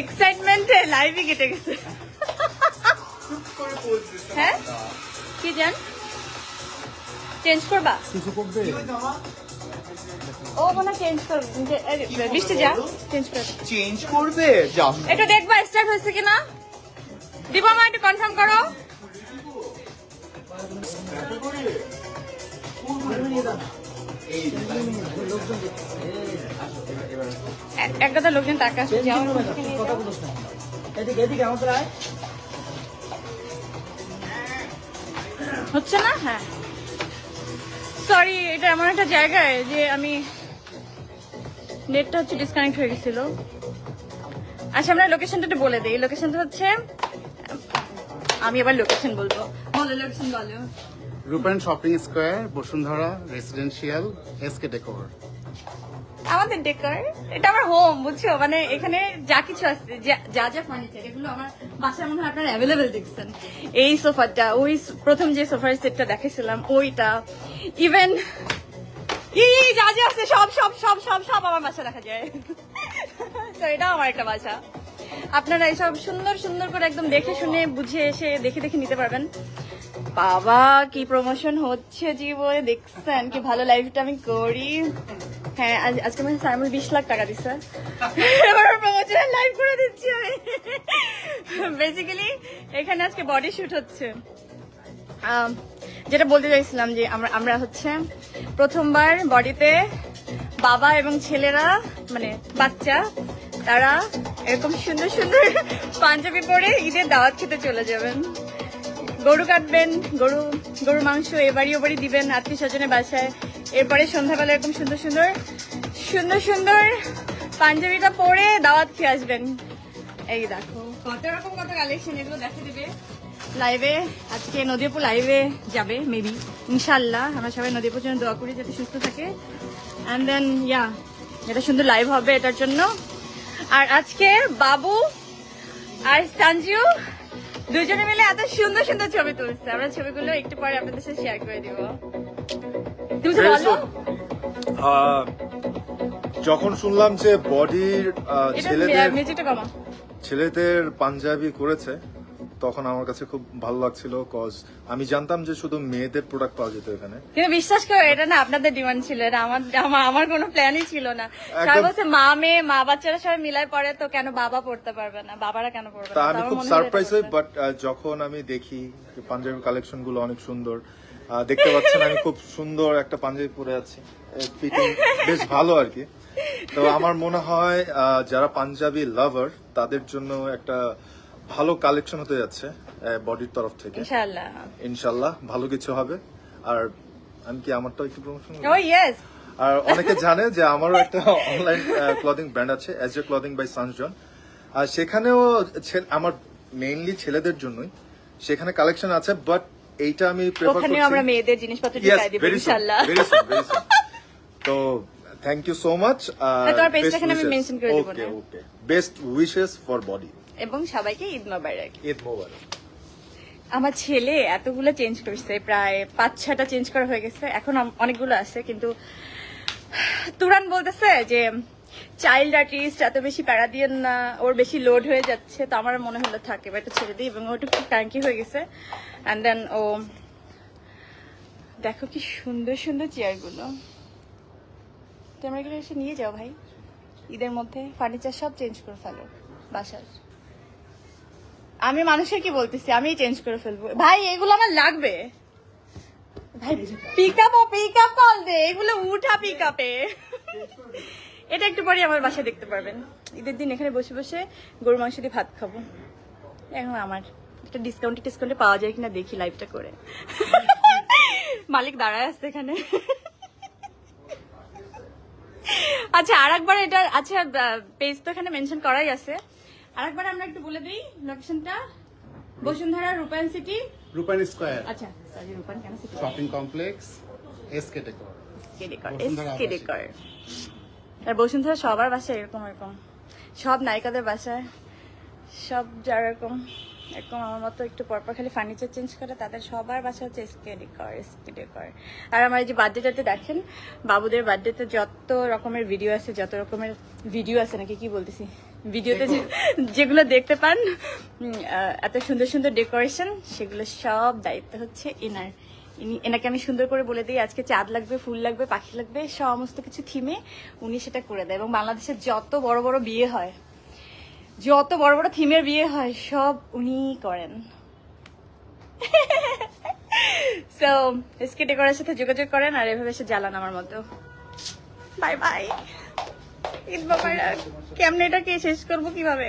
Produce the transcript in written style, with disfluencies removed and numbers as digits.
এক্সাইটমেন্টে লাইভে কেটে গেছে। হ্যাঁ কি জান চেঞ্জ করবা কিছু করবে ও মনে চেঞ্জ করবে বৃষ্টি যা চেঞ্জ করবে যা এটা দেখবা স্টার্ট হয়েছে কিনা দিব মা একটু কনফার্ম করো। এক কথা লোকজন টাকা হচ্ছে না। হ্যাঁ সরি এটা এমন একটা জায়গায় যে আমি নেটটা হচ্ছে ডিসকানেক্ট হয়ে গেছিল। আচ্ছা আমরা লোকেশনটা একটু বলে দিই। লোকেশনটা হচ্ছে আমি আবার লোকেশন বলবো। বলো লোকেশন বলো। রূপায়ণ shopping square, Bashundhara residential, SK decor. আমাদের ডেকার এটা আমার হোম বুঝছো, মানে এখানে যা কিছু আছে যা যা ফার্নিচার এগুলো আমার বাসায় মনে হয় আপনারা অ্যাভেলেবেল দেখছেন। এই সোফাটা, ওই প্রথম যে সোফার সেটটা দেখেছিলাম ওইটা, ইভেন যা যা আছে সব সব সব সব সব আমার বাসা দেখা যায়। তো এটাও আমার একটা বাসা। আপনারা এইসব সুন্দর সুন্দর করে একদম দেখে শুনে বুঝে এসে দেখে দেখে নিতে পারবেন। বাবা কি প্রমোশন হচ্ছে জীবনে, দেখছেন কি ভালো লাইফটা আমি করি। হ্যাঁ আজকে আমার সাইমন 20 লাখ টাকা দিচ্ছে, এবার প্রমোশন লাইভ করে দিচ্ছি আমি। বেসিক্যালি এখানে আজকে বডি শুট হচ্ছে। যেটা বলতে চাইছিলাম যে আমরা হচ্ছে প্রথমবার বডিতে বাবা এবং ছেলেরা মানে বাচ্চা তারা এরকম সুন্দর সুন্দর পাঞ্জাবি পরে ঈদের দাওয়াত খেতে চলে যাবেন। গরু কাটবেন, গরুর মাংস এবাড়ি ওবাড়ি দিবেন আত্মীয় স্বজনের বাসায়। এরপরে সন্ধ্যাবেলা এরকম সুন্দর সুন্দর সুন্দর সুন্দর পাঞ্জাবিটা পরে দাওয়াত খেয়ে আসবেন। এই দেখো কত রকম কত কালেকশন, এগুলো দেখা দিবে লাইভে। আজকে নদীপুর লাইভে যাবে মেবি ইনশাল্লাহ। আমরা সবাই নদীপুর জন্য দোয়া করি যাতে সুস্থ থাকে। অ্যান্ড দেন এটা সুন্দর লাইভ হবে এটার জন্য। আর আজকে বাবু আর সঞ্জু দুজনে মিলে এত সুন্দর সুন্দর ছবি তুলছে। আমরা ছবিগুলো একটু পরে আপনাদের সাথে শেয়ার করে দিব। তুমি বলো। যখন শুনলাম যে বডির মিউজিকটা ছেলেদের পাঞ্জাবি করেছে তখন আমার কাছে খুব ভালো লাগছিল, কজ আমি জানতাম যে শুধু মেয়েদের প্রোডাক্ট পাওয়া যেত এখানে। কিন্তু বিশ্বাস করো এটা না আপনাদের ডিমান্ড ছিল, এটা আমার কোনো প্ল্যানই ছিল না। সবাই বলছে মা মেয়ে মা বাচ্চারা সবাই মিলাই পড়ে তো কেন বাবা পড়তে পারবে না, বাবারা কেন পড়বে না। আমি খুব সারপ্রাইজ হই, বাট যখন আমি দেখি পাঞ্জাবি কালেকশন গুলো অনেক সুন্দর। দেখতে পাচ্ছেন আমি খুব সুন্দর একটা পাঞ্জাবি পরে আছি, ফিটিং বেশ ভালো আর কি। তো আমার মনে হয় যারা পাঞ্জাবি লাভার তাদের জন্য একটা ভালো কালেকশন হতে যাচ্ছে বডির তরফ থেকে। ইনশাআল্লাহ ভালো কিছু হবে। আর আমি কি আমারটাও একটু প্রমোশন করব? ও ইয়েস। আর অনেকে জানে যে আমারও একটা অনলাইন ক্লদিং ব্র্যান্ড আছে, এজে ক্লদিং বাই সানজন। আর সেখানেও আমার মেইনলি ছেলেদের জন্যই সেখানে কালেকশন আছে, বাট এইটা আমি প্রেফার করছি। ওখানেও আমরা মেয়েদের জিনিসপত্র ঢুকাই দেব ইনশাআল্লাহ। তো থ্যাংক ইউ সো মাচ। তোমার পেজটা এখানে আমি মেনশন করে দেব না। ওকে বেস্ট উইশেস ফর বডি এবং সবাইকে ঈদ মোবারক। ঈদ মোবারক। আমার ছেলে এতগুলো চেঞ্জ করছে, প্রায় 5-6টা চেঞ্জ করা হয়ে গেছে, এখন অনেকগুলো আছে। কিন্তু তুরান বলতেছে যে চাইল্ড আর্টিস্ট এত বেশি প্যারা দিয়ে না, ওর বেশি লোড হয়ে যাচ্ছে। তো আমার মনে হলো থাকে এটা ছেড়ে দিই, এবং ওটা খুব ট্যাঙ্কি হয়ে গেছে। অ্যান্ড দেন ও দেখো কি সুন্দর সুন্দর চেয়ারগুলো, তোমরা এগুলো এসে নিয়ে যাও ভাই। ঈদের মধ্যে ফার্নিচার সব চেঞ্জ করে ফেলো বাসার। আমি মানুষের কি বলতেছি, আমি চেঞ্জ করে ফেলবো ভাই, এগুলো আমার লাগবে ভাই। পিক আপ কল দে, এগুলো উঠা পিক আপে। এটা একটু পরে আমার বাসায় দেখতে পারবেন। ঈদের দিন এখানে বসে বসে গরু মাংস দিয়ে ভাত খাবো। এখন আমার একটা ডিসকাউন্টে পাওয়া যায় কিনা দেখি লাইভটা করে। মালিক দাঁড়ায় আসছে এখানে। আচ্ছা আরেকবার এটা, আচ্ছা পেজ তো এখানে মেনশন করাই আছে। আরেকবার আমরা একটু বলে দিই লোকেশনটা। বসুন্ধরা রূপায়ণ সিটি, রূপায়ণ স্কোয়ার। আচ্ছা সরি রূপায়ণ কেন city, shopping complex, SK decor. আর বসুন্ধরা সবার বাসায় এরকম সব নায়িকাদের বাসায় সব যারা এরকম এরকম আমার মতো একটু পরপর খালি ফার্নিচার চেঞ্জ করে তাদের সবার বাসা হচ্ছে এসকে ডেকর। আর আমার এই যে বার্থডেটাতে দেখেন, বাবুদের বার্থডেতে যত রকমের ভিডিও আছে, যত রকমের ভিডিও আছে নাকি কি বলতেছি, ভিডিওতে যেগুলো দেখতে পান, এত সুন্দর সুন্দর ডেকোরেশন, সেগুলো সব দায়িত্ব হচ্ছে এনার। এনাকে আমি সুন্দর করে বলে দিই আজকে চাঁদ লাগবে, ফুল লাগবে, পাখি লাগবে, সমস্ত কিছু থিমে উনি সেটা করে দেয়। এবং বাংলাদেশের যত বড় বড় বিয়ে হয়, যত বড় বড় থিমের বিয়ে হয়, সব উনি করেন। সো এসকে ডেকোরের সাথে যোগাযোগ করেন আর এভাবে সে জ্বালান আমার মতো। বাই বাই, ঈদ মোবারক। কেমনে এটাকে শেষ করবো কিভাবে?